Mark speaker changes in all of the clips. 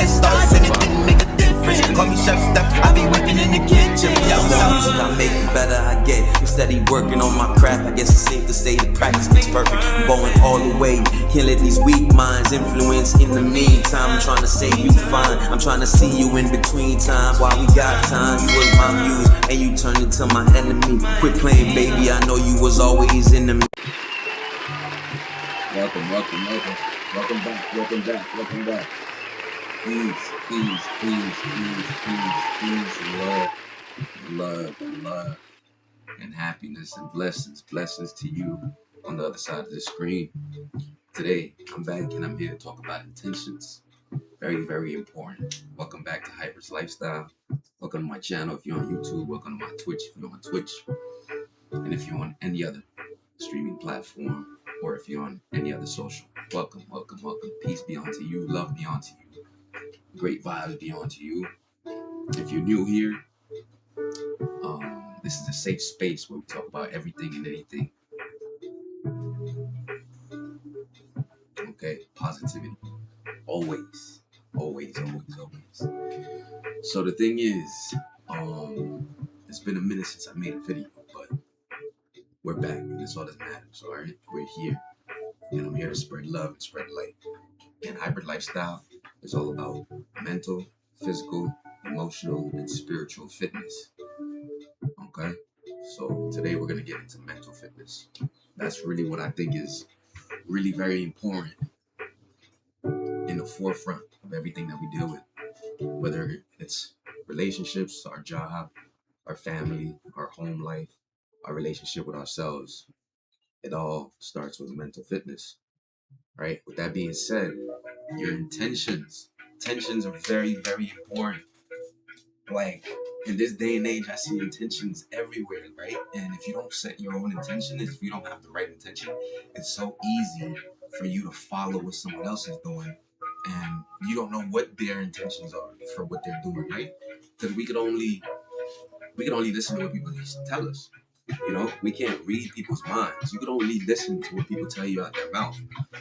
Speaker 1: head starts and it didn't make a difference. Call me chef step, I be working in the kitchen.
Speaker 2: I make it better, I get I'm steady working on my craft. I guess it's safe to say the practice makes perfect. I'm going all the way, can't let these weak minds influence. In the meantime, I'm trying to say you fine. I'm trying to see you in between time. While we got time, you was my muse and you turned into my enemy. Quit playing, baby, I know you was always in the.
Speaker 3: Welcome back. Peace, love, and happiness and blessings to you on the other side of the screen. Today, I'm back and I'm here to talk about intentions. Very, very important. Welcome back to Hyper's Lifestyle. Welcome to my channel if you're on YouTube. Welcome to my Twitch if you're on Twitch. And if you're on any other streaming platform, or if you're on any other social, welcome. Peace be unto you, love be unto you, great vibes be unto you. If you're new here, this is a safe space where we talk about everything and anything. Okay, positivity, always. So the thing is, it's been a minute since I made a video, but we're back, and that's all that matters. All right, we're here, and I'm here to spread love and spread light. And Hybrid Lifestyle is all about mental, physical, emotional, and spiritual fitness. Okay? So today we're going to get into mental fitness. That's really what I think is really very important in the forefront of everything that we deal with. Whether it's relationships, our job, our family, our home life, our relationship with ourselves, it all starts with mental fitness. Right? With that being said, your intentions are very, very important. Like in this day and age, I see intentions everywhere, right? And if you don't set your own intention, if you don't have the right intention, it's so easy for you to follow what someone else is doing, and you don't know what their intentions are for what they're doing, right? Because we can only listen to what people tell us. You know, we can't read people's minds. You can only listen to what people tell you out their mouth.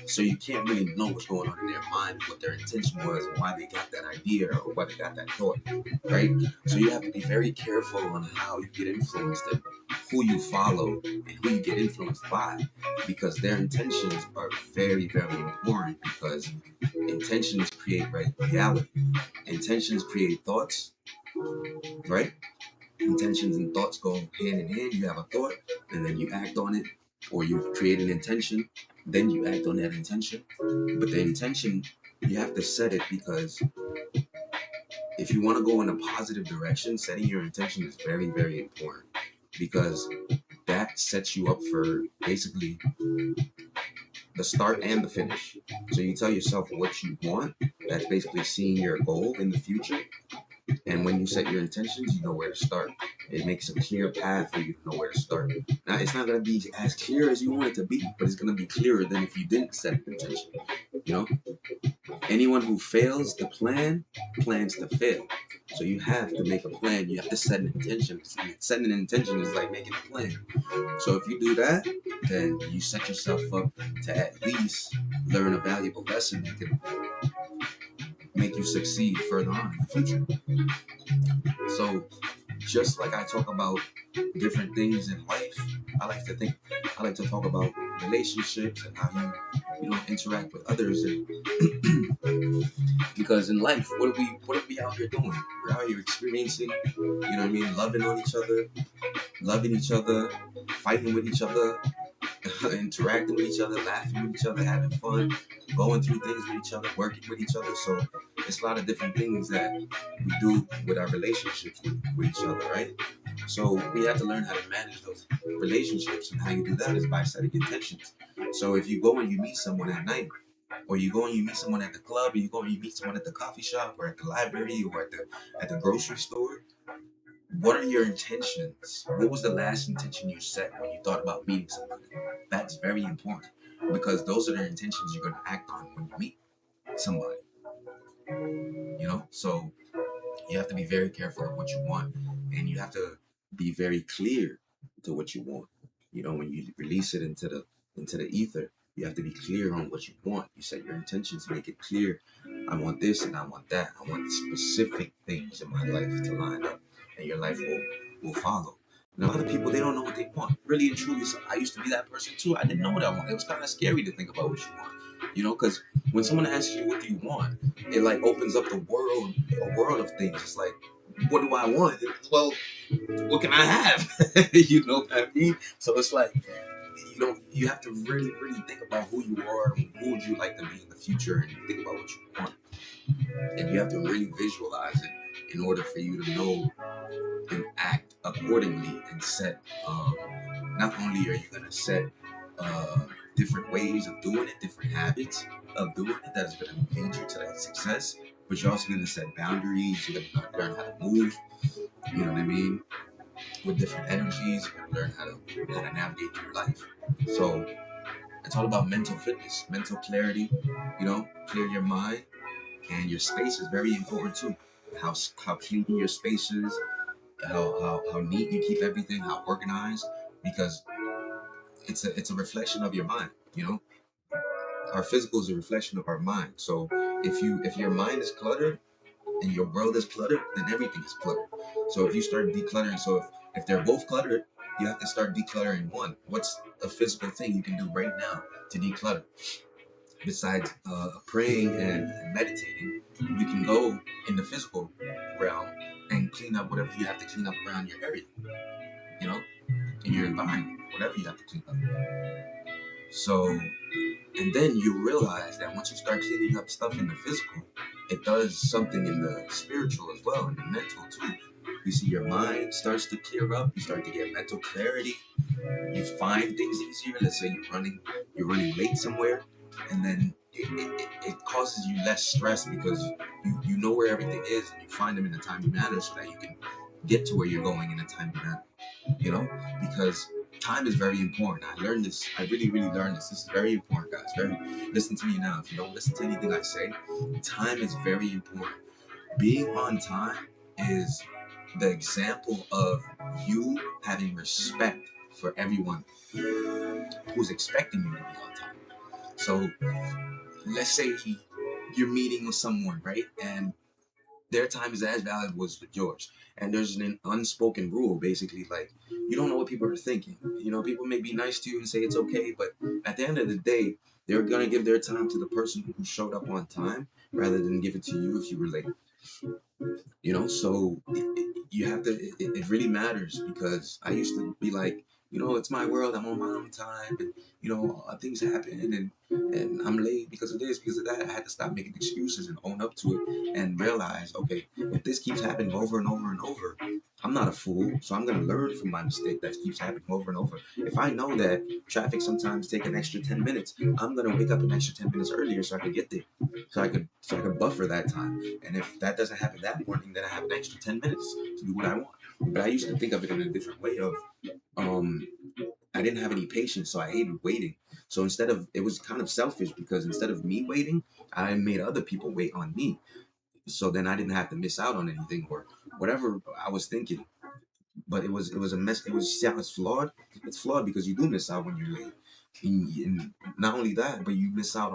Speaker 3: So you can't really know what's going on in their mind and what their intention was and why they got that idea or why they got that thought, right? So you have to be very careful on how you get influenced and who you follow and who you get influenced by, because their intentions are very, very important, because intentions create reality. Intentions create thoughts, right? Intentions and thoughts go hand in hand. You have a thought and then you act on it, or you create an intention, then you act on that intention. But the intention, you have to set it, because if you want to go in a positive direction, setting your intention is very, very important, because that sets you up for basically the start and the finish. So you tell yourself what you want. That's basically seeing your goal in the future. And when you set your intentions, you know where to start. It makes a clear path for you to know where to start. Now, it's not going to be as clear as you want it to be, but it's going to be clearer than if you didn't set an intention. You know, anyone who fails to plan plans to fail. So you have to make a plan. You have to set an intention. Setting an intention is like making a plan. So if you do that, then you set yourself up to at least learn a valuable lesson that can make you succeed further on in the future. So just like I talk about different things in life, I like to talk about relationships and how you don't interact with others, and because in life, what are we out here doing? We're out here experiencing, you know what I mean, loving each other, fighting with each other, interacting with each other, laughing with each other, having fun, going through things with each other, working with each other. So it's a lot of different things that we do with our relationships with each other, right? So we have to learn how to manage those relationships, and how you do that is by setting intentions. So if you go and you meet someone at night, or you go and you meet someone at the club, or you go and you meet someone at the coffee shop, or at the library, or at the grocery store, what are your intentions? What was the last intention you set when you thought about meeting somebody? That's very important, because those are the intentions you're going to act on when you meet somebody. You know, so you have to be very careful of what you want, and you have to be very clear to what you want. You know, when you release it into the ether, You have to be clear on what you want. You set your intentions, make it clear. I want this and I want that. I want specific things in my life to line up, and your life will follow. And a lot of people, they don't know what they want. Really and truly, so I used to be that person too. I didn't know what I want. It was kind of scary to think about what you want. Because when someone asks you what do you want, it like opens up a world of things. It's like, what do I want? Well, what can I have? You know what I mean? So it's like, you have to really, really think about who you are and who would you like to be in the future, and think about what you want. And you have to really visualize it in order for you to know and act accordingly and set. Not only are you going to set different ways of doing it, different habits of doing it that is going to lead you to that success, but you're also going to set boundaries. You're going to learn how to move. You know what I mean? With different energies, you're going to learn how to navigate your life. So it's all about mental fitness, mental clarity. Clear your mind, and your space is very important too. How clean your space is, how neat you keep everything, how organized, because it's a reflection of your mind. Our physical is a reflection of our mind. So if your mind is cluttered and your world is cluttered, then everything is cluttered. So if you start decluttering, so if they're both cluttered, you have to start decluttering one. What's a physical thing you can do right now to declutter? Besides praying and meditating, you can go in the physical realm and clean up whatever you have to clean up around your area, you know, in your environment, whatever you have to clean up. So, and then you realize that once you start cleaning up stuff in the physical, it does something in the spiritual as well, and the mental too. You see, your mind starts to clear up. You start to get mental clarity. You find things easier. Let's say you're running late somewhere, and then it causes you less stress because you know where everything is, and you find them in a timely manner so that you can get to where you're going in a timely manner. Because time is very important. I learned this. I really, really learned this. This is very important, guys. Listen to me now. If you don't listen to anything I say, time is very important. Being on time is the example of you having respect for everyone who's expecting you to be on time. So let's say you're meeting with someone, right? And their time is as valuable as yours. And there's an unspoken rule, basically, like you don't know what people are thinking. People may be nice to you and say it's okay, but at the end of the day, they're gonna give their time to the person who showed up on time rather than give it to you if you were late. So you have to. It really matters, because I used to be like, it's my world. I'm on my own time, and things happen, and I'm late because of this, because of that. I had to stop making excuses and own up to it, and realize, okay, if this keeps happening over and over and over, I'm not a fool, so I'm gonna learn from my mistake that keeps happening over and over. If I know that traffic sometimes take an extra 10 minutes, I'm gonna wake up an extra 10 minutes earlier so I could get there, so I could buffer that time. And if that doesn't happen that morning, then I have an extra 10 minutes to do what I want. But I used to think of it in a different way of, um, I didn't have any patience, so I hated waiting. So it was kind of selfish, because instead of me waiting, I made other people wait on me. So then I didn't have to miss out on anything or whatever I was thinking. But it was a mess. It's flawed. It's flawed because you do miss out when you're late. And not only that, but you miss out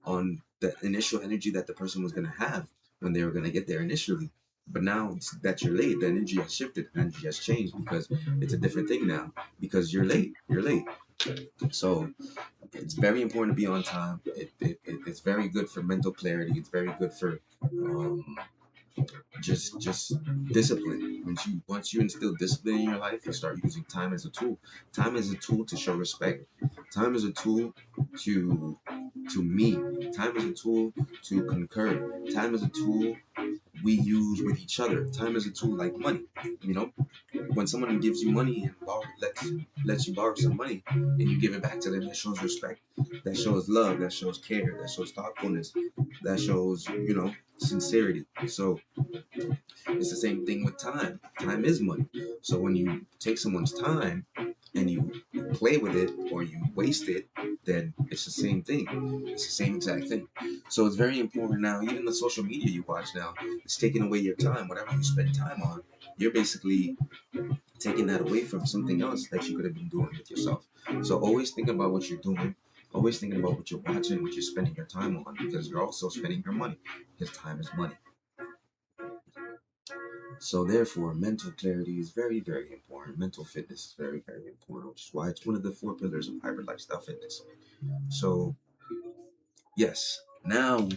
Speaker 3: on the initial energy that the person was gonna have when they were gonna get there initially. But now that you're late, the energy has shifted, the energy has changed, because it's a different thing now, because you're late. You're late. So it's very important to be on time. It's very good for mental clarity. It's very good for um, just discipline. Once you instill discipline in your life, you start using time as a tool. Time is a tool to show respect. Time is a tool to meet. Time is a tool to concur. Time is a tool we use with each other. Time is a tool like money. When someone gives you money and lets you borrow some money, and you give it back to them, that shows respect. That shows love. That shows care. That shows thoughtfulness. That shows sincerity. So it's the same thing with time. Time is money. So when you take someone's time and you play with it or you waste it, then it's the same thing. It's the same exact thing. So it's very important now. Even the social media you watch now, it's taking away your time. Whatever you spend time on, you're basically taking that away from something else that you could have been doing with yourself. So always think about what you're doing. Always thinking about what you're watching, what you're spending your time on, because you're also spending your money. Because time is money. So therefore, mental clarity is very, very important. Mental fitness is very, very important, which is why it's one of the 4 pillars of hybrid lifestyle fitness. So yes, now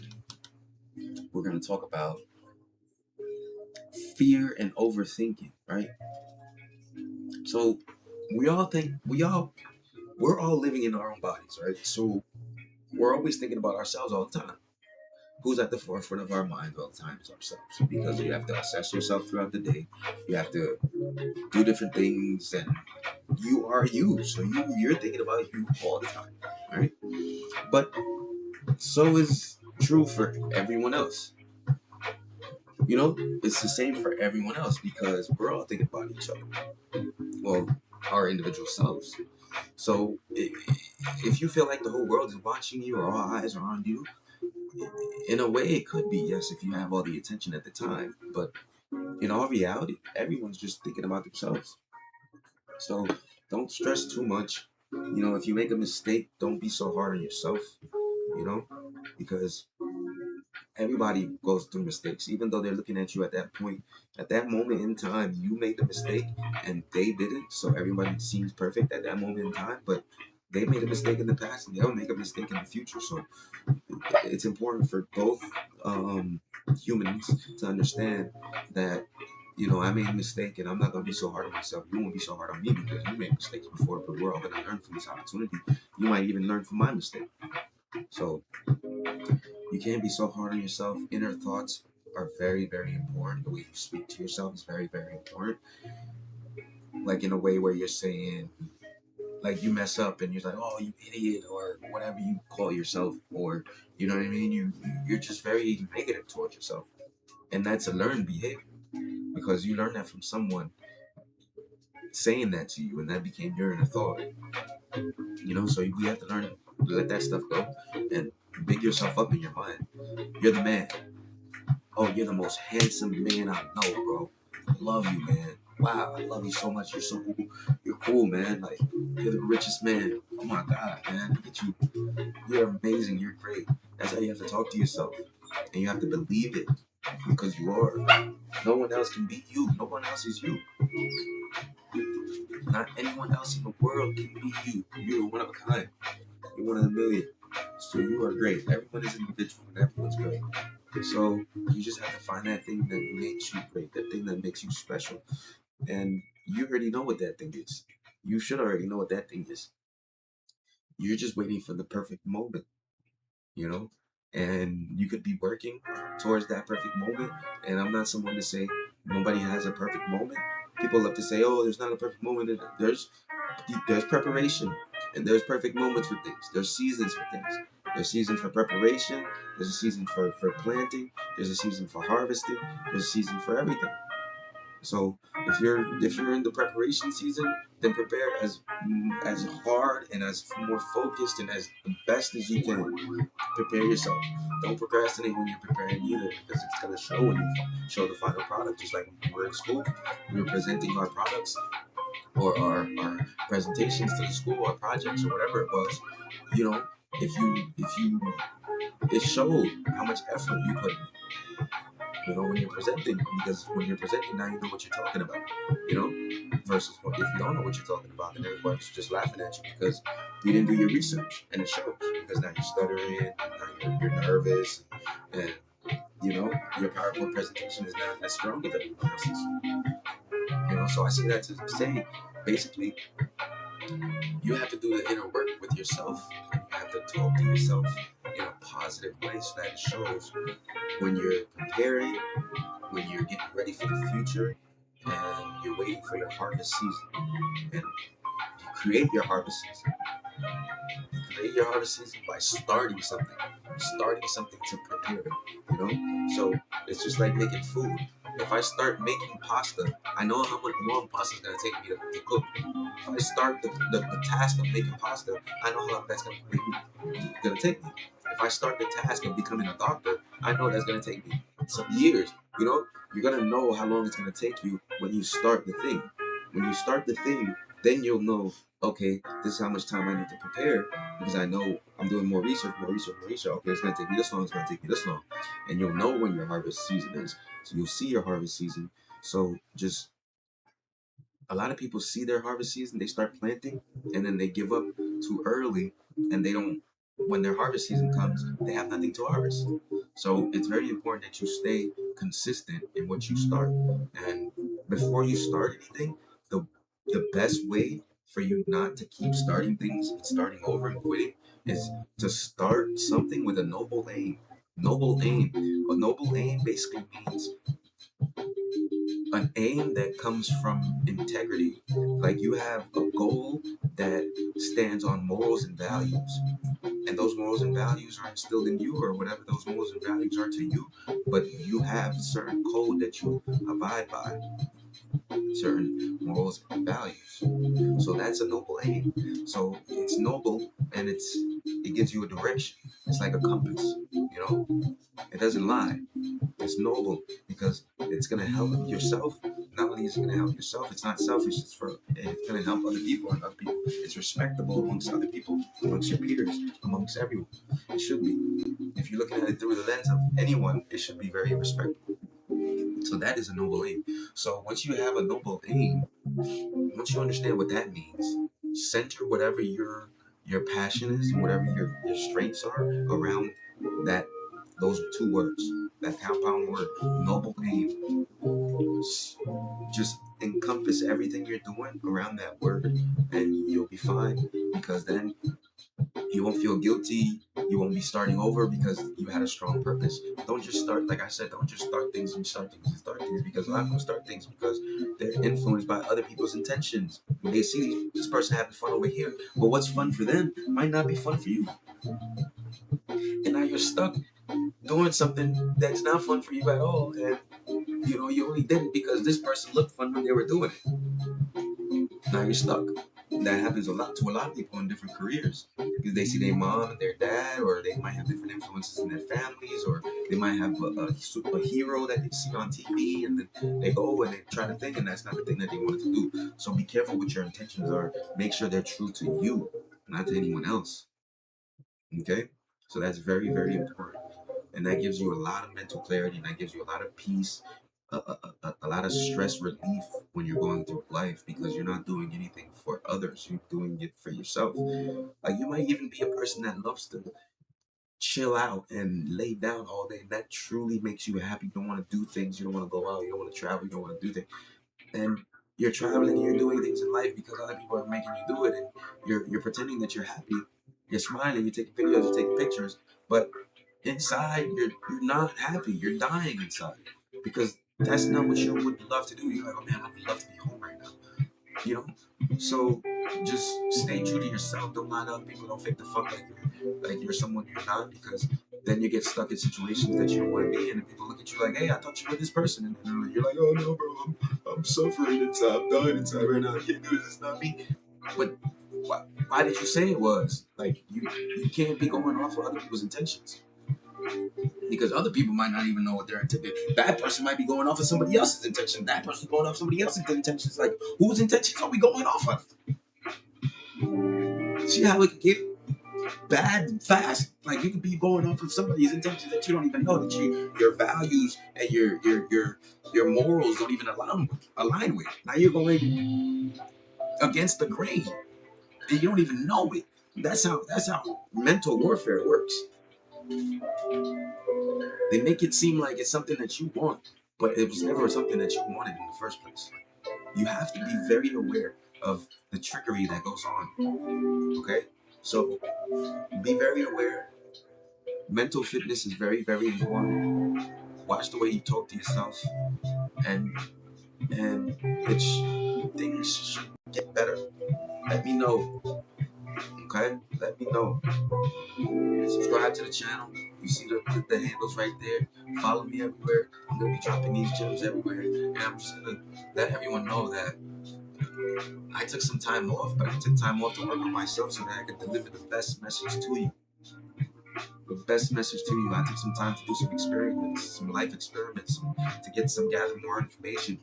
Speaker 3: we're going to talk about fear and overthinking, right? So we're all living in our own bodies, right? So we're always thinking about ourselves all the time. Who's at the forefront of our minds all the time is ourselves, because you have to assess yourself throughout the day. You have to do different things, and you are you. So you're thinking about you all the time, right? But so is true for everyone else. You know, it's the same for everyone else because we're all thinking about each other. Well, our individual selves. So if you feel like the whole world is watching you or all eyes are on you, in a way it could be, yes, if you have all the attention at the time. But in all reality, everyone's just thinking about themselves. So don't stress too much. You know, if you make a mistake, don't be so hard on yourself, you know, because everybody goes through mistakes, even though they're looking at you at that point. At that moment in time, you made the mistake and they didn't. So everybody seems perfect at that moment in time, but they made a mistake in the past and they'll make a mistake in the future. So it's important for both humans to understand that, you know, I made a mistake and I'm not going to be so hard on myself. You won't be so hard on me because you made mistakes before, but we're all going to learn from this opportunity. You might even learn from my mistake. So you can't be so hard on yourself. Inner thoughts are very, very important. The way you speak to yourself is very, very important. Like in a way where you're saying, like you mess up and you're like, oh, you idiot, or whatever you call yourself, or you know what I mean. You're just very negative towards yourself, and that's a learned behavior because you learned that from someone saying that to you, and that became your inner thought. You know, so we have to learn to let that stuff go and big yourself up in your mind. You're the man. Oh, you're the most handsome man I know, bro. I love you, man. Wow, I love you so much. You're so cool. You're cool, man. Like, you're the richest man. Oh my God, man. Look at you. You're amazing. You're great. That's how you have to talk to yourself. And you have to believe it because you are. No one else can be you. No one else is you. Not anyone else in the world can be you. You're one of a kind. You're one in a million. So you are great. Everyone is individual and everyone's great. So you just have to find that thing that makes you great, that thing that makes you special. And you already know what that thing is. You should already know what that thing is. You're just waiting for the perfect moment, you know? And you could be working towards that perfect moment. And I'm not someone to say nobody has a perfect moment. People love to say, oh, there's not a perfect moment. There's preparation and there's perfect moments for things. There's seasons for things. There's a season for preparation. There's a season for planting. There's a season for harvesting. There's a season for everything. So if you're in the preparation season, then prepare as hard and as more focused and as the best as you can. Prepare yourself. Don't procrastinate when you're preparing either, because it's gonna show when you show the final product. Just like when we were in school, we were presenting our products or our presentations to the school, our projects or whatever it was. You know, if you it showed how much effort you put in. You know, when you're presenting, because when you're presenting, now you know what you're talking about, you know, versus if you don't know what you're talking about, then everybody's just laughing at you because you didn't do your research, and it shows because now you're stuttering, and now you're nervous, and you know, your PowerPoint presentation is not as strong as everyone else's, you know. So I say that to say, basically, you have to do the inner work with yourself, and you have to talk to yourself in a positive way so that it shows when you're preparing, when you're getting ready for the future, and you're waiting for your harvest season. And you create your harvest season. You create your harvest season by starting something to prepare it, you know? So it's just like making food. If I start making pasta, I know how much long pasta is going to take me to cook. If I start the task of making pasta, I know how long that's going to take me. If I start the task of becoming a doctor, I know that's going to take me some years. You know, you're going to know how long it's going to take you when you start the thing. When you start the thing, then you'll know okay, this is how much time I need to prepare because I know I'm doing more research, more research, more research. Okay, it's gonna take me this long, it's gonna take me this long. And you'll know when your harvest season is. So you'll see your harvest season. So just a lot of people see their harvest season, they start planting, and then they give up too early, and they don't. When their harvest season comes, they have nothing to harvest. So it's very important that you stay consistent in what you start. And before you start anything, the the best way for you not to keep starting things and starting over and quitting is to start something with a noble aim. Noble aim. A noble aim basically means an aim that comes from integrity. Like you have a goal that stands on morals and values. And those morals and values are instilled in you, or whatever those morals and values are to you. But you have certain code that you abide by, certain morals and values. So that's a noble aim. So it's noble and it gives you a direction. It's like a compass, you know? It doesn't lie. It's noble because it's gonna help yourself. Not only is it gonna help yourself, it's not selfish. It's gonna help other people and other people. It's respectable amongst other people, amongst your peers, amongst everyone. It should be. If you're looking at it through the lens of anyone, it should be very respectable. So that is a noble aim. So once you have a noble aim, once you understand what that means, center whatever your passion is, whatever your strengths are around that those two words, that compound word, noble aim. Just encompass everything you're doing around that word, and you'll be fine. Because then you won't feel guilty. You won't be starting over because you had a strong purpose. Don't just start, like I said, don't just start things and start things and start things, because a lot of them start things because they're influenced by other people's intentions. They see this person having fun over here, but what's fun for them might not be fun for you. And now you're stuck doing something that's not fun for you at all. And you only did it because this person looked fun when they were doing it. Now you're stuck. That happens a lot to a lot of people in different careers because they see their mom and their dad, or they might have different influences in their families, or they might have a hero that they see on TV, and then they go and they try to think, and that's not the thing that they wanted to do. So be careful what your intentions are. Make sure they're true to you, not to anyone else. Okay? So that's very, very important. And that gives you a lot of mental clarity, and that gives you a lot of peace, a lot of stress relief when you're going through life, because you're not doing anything for others, you're doing it for yourself. Like you might even be a person that loves to chill out and lay down all day, and that truly makes you happy. You don't want to do things, you don't want to go out, you don't want to travel, you don't want to do things. And you're traveling and you're doing things in life because other people are making you do it, and you're pretending that you're happy, you're smiling, you're taking videos, you're taking pictures, but inside you're not happy. You're dying inside because that's not what you would love to do. You're like, oh man, I would love to be home right now. You know? So just stay true to yourself. Don't lie to other people. Don't fake the fuck like you're someone you're not, because then you get stuck in situations that you don't want to be in, and people look at you like, hey, I thought you were this person, and then you're like, oh no, bro, I'm suffering inside. I'm dying inside right now. I can't do this. It's not me. But why did you say it was? Like you can't be going off of other people's intentions, because other people might not even know what their intention. That person might be going off of somebody else's intention. That person's going off somebody else's intentions. Like, whose intentions are we going off of? See how it can get bad fast? Like, you could be going off of somebody's intentions that you don't even know, that your values and your morals don't even align with. Now you're going against the grain, and you don't even know it. That's how mental warfare works. They make it seem like it's something that you want, but it was never something that you wanted in the first place. You have to be very aware of the trickery that goes on. Okay? So be very aware. Mental fitness is very, very important. Watch the way you talk to yourself, and things should get better. Let me know. Okay? Let me know. Subscribe to the channel. You see the handles right there. Follow me everywhere. I'm gonna be dropping these gems everywhere, and I'm just gonna let everyone know that I took some time off, but I took time off to work on myself so that I could deliver the best message to you. The best message to you. I took some time to do some experiments, some life experiments, to gather more information.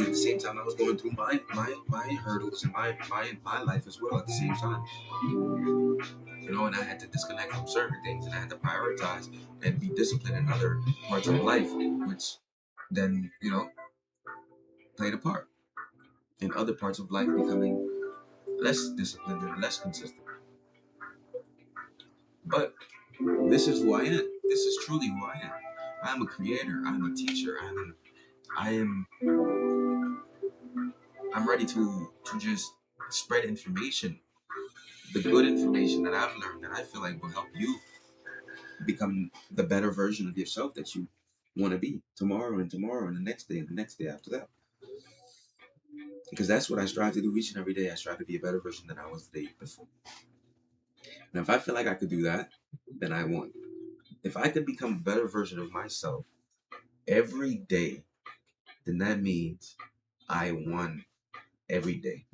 Speaker 3: At the same time, I was going through my hurdles in my life as well. At the same time, and I had to disconnect from certain things, and I had to prioritize and be disciplined in other parts of life, which then played a part in other parts of life becoming less disciplined and less consistent. But this is who I am. This is truly who I am. I'm a creator. I'm a teacher. I'm ready to just spread information, the good information that I've learned that I feel like will help you become the better version of yourself that you want to be tomorrow and tomorrow and the next day and the next day after that. Because that's what I strive to do each and every day. I strive to be a better version than I was the day before. And if I feel like I could do that, then I won. If I could become a better version of myself every day, then that means I won every day.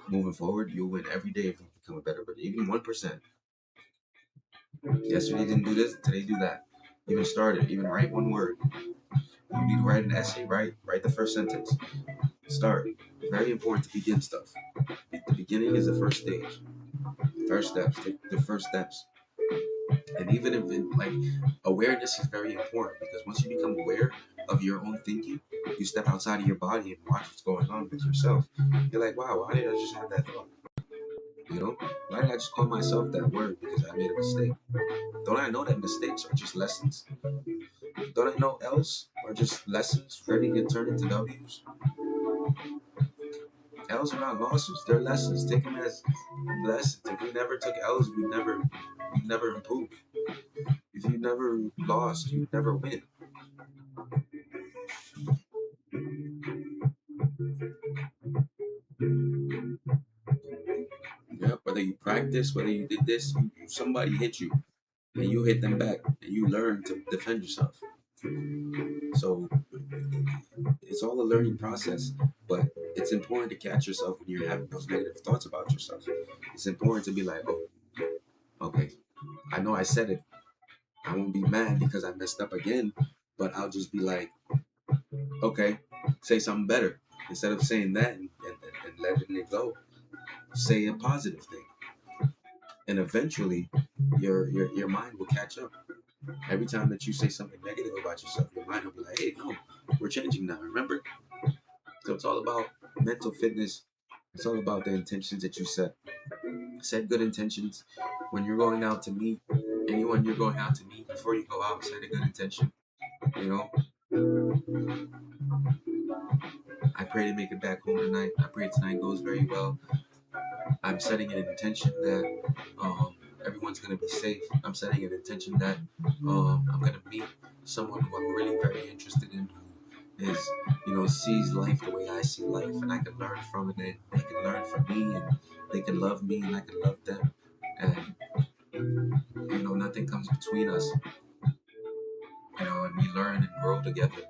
Speaker 3: Moving forward, you'll win every day if you become a better version. Even 1%. Yesterday didn't do this, today do that. Even start it, even write one word. You need to write an essay, write the first sentence. Start. Very important to begin stuff. The beginning is the first stage. First steps. Take the first steps. And even if awareness is very important, because once you become aware of your own thinking, you step outside of your body and watch what's going on with yourself. You're like, wow, why did I just have that thought? Why did I just call myself that word because I made a mistake? Don't I know that mistakes are just lessons? Don't I know L's are just lessons ready to get turned into W's? L's are not losses, they're lessons. Take them as lessons. If you never took L's, you'd never improve. If you never lost, you'd never win. Yeah, whether you practice, whether you did this, somebody hit you, and you hit them back, and you learn to defend yourself. So it's all a learning process, but it's important to catch yourself when you're having those negative thoughts about yourself. It's important to be like, oh, okay, I know I said it. I won't be mad because I messed up again, but I'll just be like, okay, say something better. Instead of saying that and letting it go, say a positive thing. And eventually your mind will catch up. Every time that you say something negative about yourself, your mind will be like, hey, no, we're changing now, remember? So it's all about mental fitness. It's all about the intentions that you set. Set good intentions. When you're going out to meet anyone you're going out to meet, before you go out, set a good intention. You know, I pray to make it back home tonight. I pray tonight goes very well. I'm setting an intention that everyone's going to be safe. I'm setting an intention that I'm going to meet someone who I'm really very interested in, who is, sees life the way I see life, and I can learn from it, and they can learn from me, and they can love me, and I can love them. And, nothing comes between us, and we learn and grow together.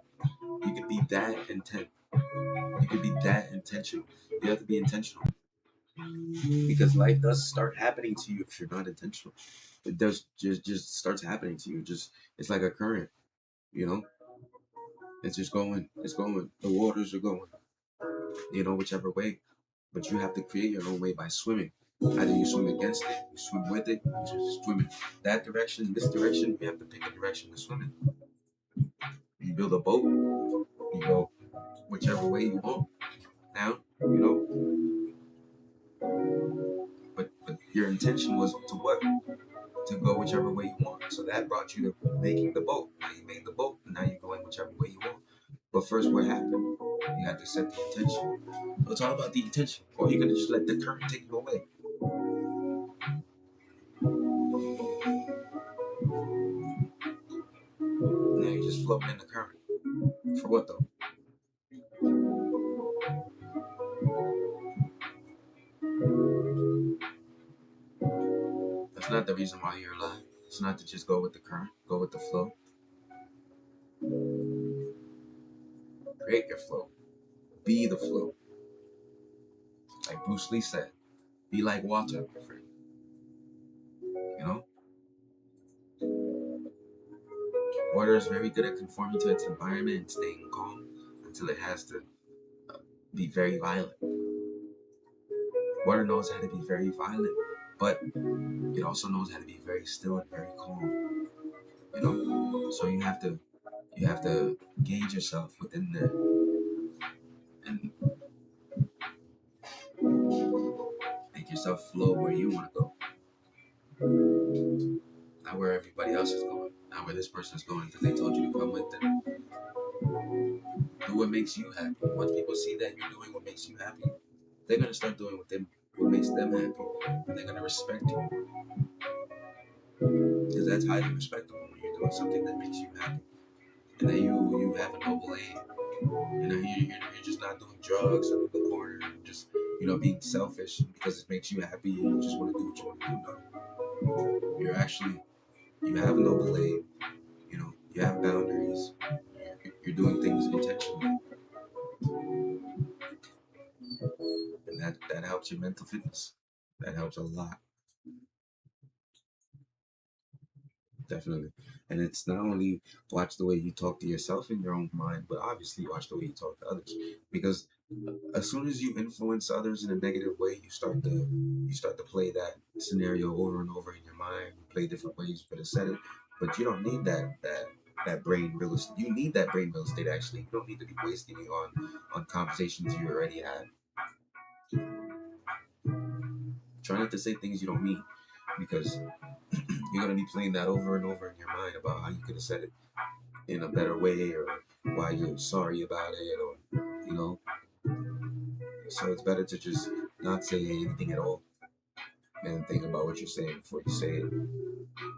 Speaker 3: You could be that intent. You could be that intentional. You have to be intentional. Because life does start happening to you if you're not intentional. It does just starts happening to you. Just it's like a current, you know. It's just going. It's going. The waters are going. Whichever way. But you have to create your own way by swimming. Either you swim against it, you swim with it, you just swim in that direction, this direction. You have to pick a direction to swim in. You build a boat. You go whichever way you want. Down. But your intention was to what? To go whichever way you want. So that brought you to making the boat. Now you made the boat, and now you're going whichever way you want. But first, what happened? You had to set the intention. So it's all about the intention. Or you're gonna just let the current take you away. Now you're just floating in the current. For what though? That's not the reason why you're alive. It's not to just go with the current, go with the flow. Create your flow. Be the flow. Like Bruce Lee said, be like water, my friend. You know? Water is very good at conforming to its environment and staying calm until it has to be very violent. Water knows how to be very violent, but it also knows how to be very still and very calm. So you have to gauge yourself within there and make yourself flow where you want to go, not where everybody else is going, not where this person is going because they told you to come with them. Do what makes you happy. Once people see that you're doing what makes you happy, they're gonna start doing what makes them happy, and they're gonna respect you because that's highly respectable when you're doing something that makes you happy and that you have a noble aim. You're just not doing drugs in the corner and just being selfish because it makes you happy and you just want to do what you want to do. No, you have a noble aim. You have boundaries. You're doing things intentionally, and that helps your mental fitness. That helps a lot, definitely. And it's not only watch the way you talk to yourself in your own mind, but obviously watch the way you talk to others, because as soon as you influence others in a negative way, you start to play that scenario over and over in your mind. You play different ways for the setting, but you don't need that brain real estate. You need that brain real estate actually. You don't need to be wasting it on conversations you already had. Try not to say things you don't mean, because you're gonna be playing that over and over in your mind about how you could have said it in a better way, or why you're sorry about it, or you know. So it's better to just not say anything at all and think about what you're saying before you say it,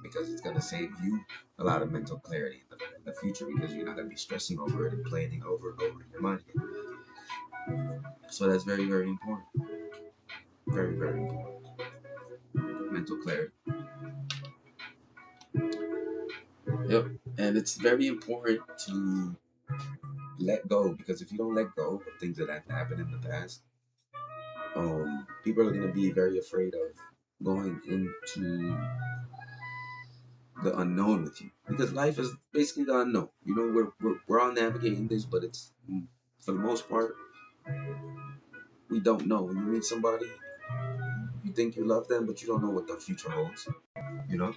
Speaker 3: because it's gonna save you a lot of mental clarity in the future, because you're not gonna be stressing over it and playing it over and over in your mind again. So that's very, very important. Very, very important. Mental clarity. Yep. And it's very important to let go, because if you don't let go of things that have happened in the past, people are going to be very afraid of going into the unknown with you, because life is basically the unknown. We're all navigating this, but it's, for the most part, we don't know. When you meet somebody, you think you love them, but you don't know what the future holds. You know,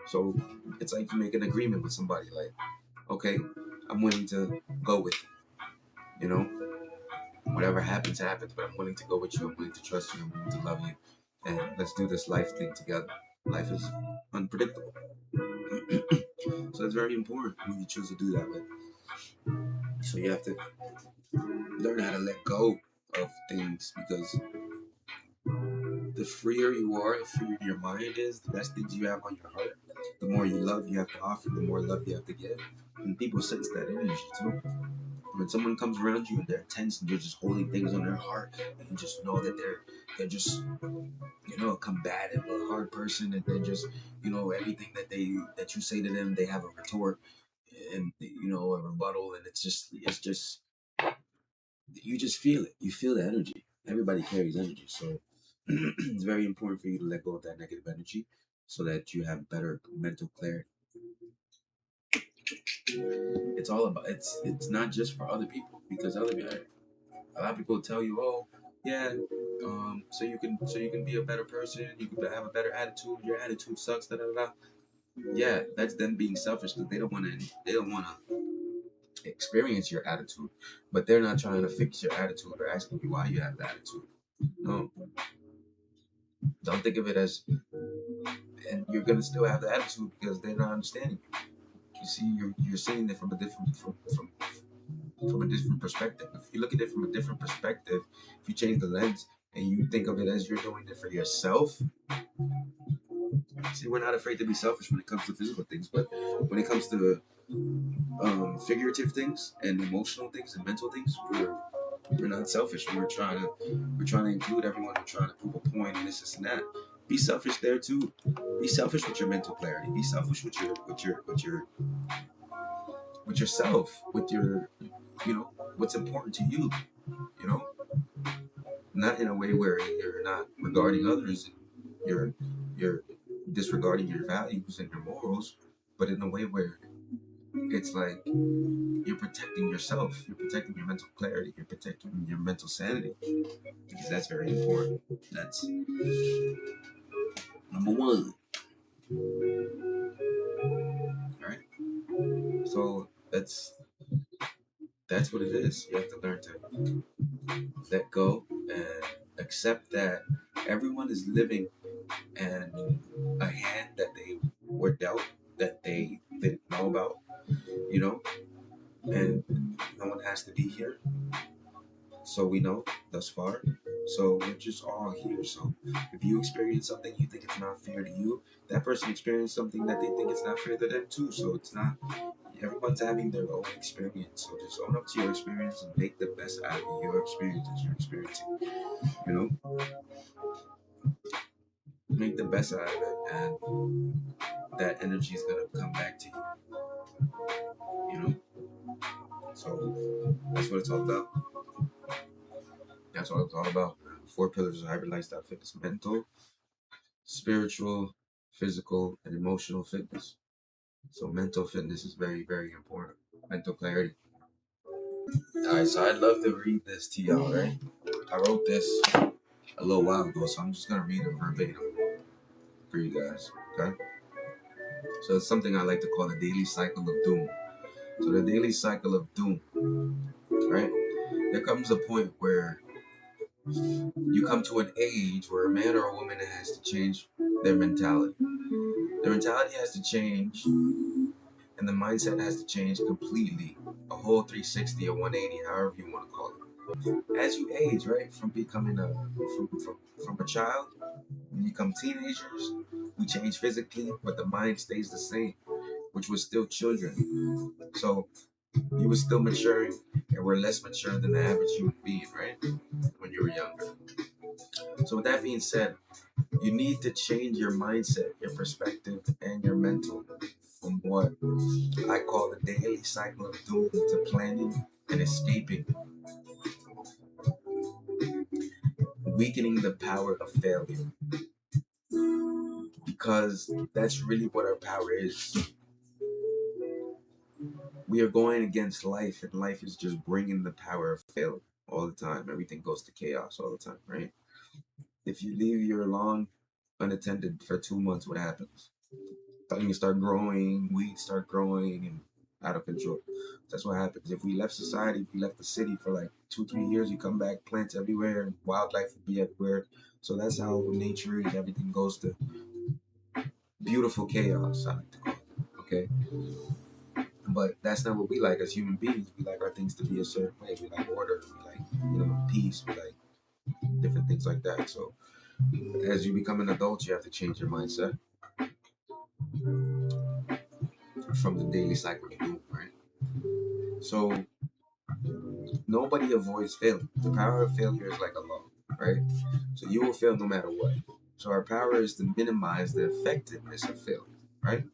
Speaker 3: so it's like you make an agreement with somebody, like, okay, I'm willing to go with you. Whatever happens, happens, but I'm willing to go with you. I'm willing to trust you. I'm willing to love you, and let's do this life thing together. Life is unpredictable, so it's very important when you choose to do that with. So you have to learn how to let go of things, because the freer you are, the freer your mind is, the less things you have on your heart, the more you love you have to offer, the more love you have to give. And people sense that energy too. When someone comes around you and they're tense and they're just holding things on their heart, and you just know that they're just a combative, a hard person, and they're just everything that you say to them, they have a retort and a rebuttal, and it's just you just feel it. You feel the energy. Everybody carries energy, so it's very important for you to let go of that negative energy so that you have better mental clarity. It's all about it's not just for other people, because a lot of people tell you, oh yeah, so you can be a better person, you can have a better attitude. Your attitude sucks, da da da. Yeah, that's them being selfish, because they don't want to experience your attitude, but they're not trying to fix your attitude or asking you why you have the attitude. No, don't think of it as, and you're gonna still have the attitude because they're not understanding you. You see, you're seeing it from a different perspective. If you look at it from a different perspective, if you change the lens and you think of it as you're doing it for yourself, see, we're not afraid to be selfish when it comes to physical things, but when it comes to figurative things and emotional things and mental things, we're not selfish. We're trying to include everyone. We're trying to prove a point, and this and that. Be selfish there too. Be selfish with your mental clarity. Be selfish with yourself, with your what's important to you. You know, not in a way where you're not regarding others. You're disregarding your values and your morals, but in a way where it's like you're protecting yourself, you're protecting your mental clarity, you're protecting your mental sanity, because that's very important. That's number one. All right. So that's what it is. You have to learn to let go and accept that everyone is living and a hand that they were dealt that they didn't know about, you know, and no one has to be here. So we know thus far. So we're just all here. So if you experience something you think it's not fair to you, that person experienced something that they think it's not fair to them too. So it's not, everyone's having their own experience. So just own up to your experience and make the best out of your experience as you're experiencing. You know, make the best out of it, and that energy is gonna come back to you. You know, so that's what it's all about. That's what it's all about. 4 pillars of hybrid lifestyle fitness: mental, spiritual, physical, and emotional fitness. So mental fitness is very, very important. Mental clarity. All right, so I'd love to read this to y'all, right? I wrote this a little while ago, so I'm just gonna read it verbatim for you guys. Okay. So it's something I like to call the daily cycle of doom. So the daily cycle of doom, right? There comes a point where you come to an age where a man or a woman has to change their mentality. Their mentality has to change, and the mindset has to change completely. A whole 360 or 180, however you want to call it. As you age, right, from becoming from a child, when you become teenagers, we change physically, but the mind stays the same, which was still children. So you were still maturing, and we're less mature than the average human being, right? When you were younger. So with that being said, you need to change your mindset, your perspective, and your mental from what I call the daily cycle of doom to planning and escaping, weakening the power of failure. Because that's really what our power is. We are going against life, and life is just bringing the power of failure all the time. Everything goes to chaos all the time, right? If you leave your lawn unattended for 2 months, what happens? Things start growing, weeds start growing, and out of control. That's what happens. If we left society, if we left the city for like 2, 3 years, you come back, plants everywhere, and wildlife would be everywhere. So that's how nature is. Everything goes to beautiful chaos, I like to call it. Okay. But that's not what we like as human beings. We like our things to be a certain way. We like order. We like, peace. We like different things like that. So as you become an adult, you have to change your mindset from the daily cycle of doom, right? So nobody avoids failing. The power of failure is like a law, right? So you will fail no matter what. So our power is to minimize the effectiveness of failure, right?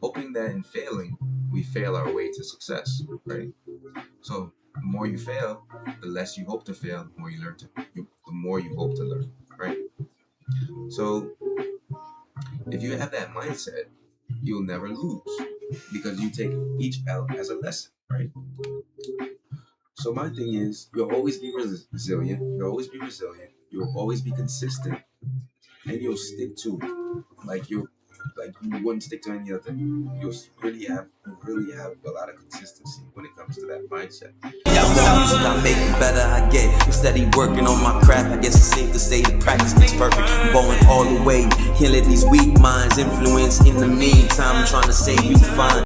Speaker 3: Hoping that in failing, we fail our way to success, right? So the more you fail, the less you hope to fail, the more you learn the more you hope to learn, right? So if you have that mindset, you'll never lose because you take each L as a lesson, right? So my thing is, you'll always be resilient. You'll always be resilient. You'll always be consistent, and you'll stick to it. Like you wouldn't stick to any other thing. You really have a lot of consistency when it comes to that mindset.
Speaker 2: Music, I make it better, I get it. I'm steady working on my craft. I guess it's safe to say the practice makes perfect. I'm going all the way. Can't let these weak minds influence. In the meantime, I'm trying to save you fine.